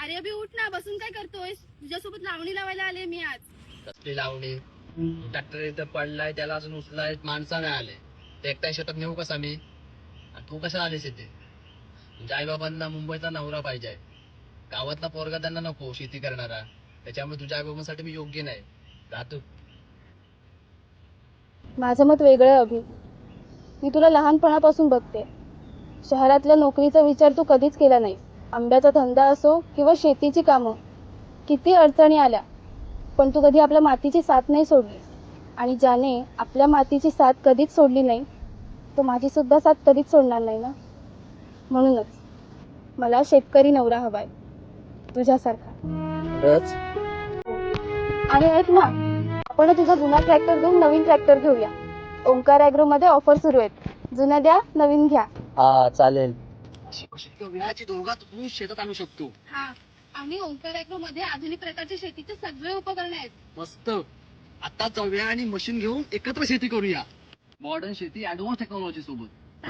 अरे अभि उठ ना, बसून काय करतोय? तुझ्यासोबत लावणी लावायला आले मी आज. कसली लावणी? ट्रॅक्टर इथं पडलाय, त्याला अजून उचलाय, माणसा नाही आले. ते एकटा शेतात नेऊ कसा मी? आणि तू कशा आलीस इथे? तुझ्या आई बाबांना मुंबईचा नवरा पाहिजे, गावातला पोरगा त्यांना नको शेती करणारा. त्याच्यामुळे तुझ्या आई बाबांसाठी मी योग्य नाही. राहतो. माझं मत वेगळं अभि. मी तुला लहानपणापासून बघते. शहरातल्या नोकरीचा विचार तू कधीच केला नाही. आंब्याचा धंदा असो किंवा शेतीची कामं, किती अडचणी आल्या, पण तू कधी आपल्या मातीची साथ नाही सोडली. आणि ज्याने आपल्या मातीची साथ कधीच सोडली नाही, तो माझी सुद्धा साथ कधीच सोडणार नाही ना. म्हणूनच मला शेतकरी नवरा हवाय, तुझ्यासारखा. खरंच? आणि ऐक ना, आपण तुझा जुना ट्रॅक्टर देऊन नवीन ट्रॅक्टर घेऊया. ओंकार ॲग्रो मध्ये ऑफर सुरू आहेत. जुना द्या, नवीन घ्या. हा चालेल. वेळाची दोघात तू शेतात आणू शकतो. हा, आणि ओंकार ॲग्रो मध्ये आधुनिक प्रकारचे शेतीचे सगळे उपकरण आहेत. मस्त. आता जाऊया आणि मशीन घेऊन एकत्र शेती करूया. मॉडर्न शेती ऍडव्हान्स टेक्नॉलॉजी सोबत.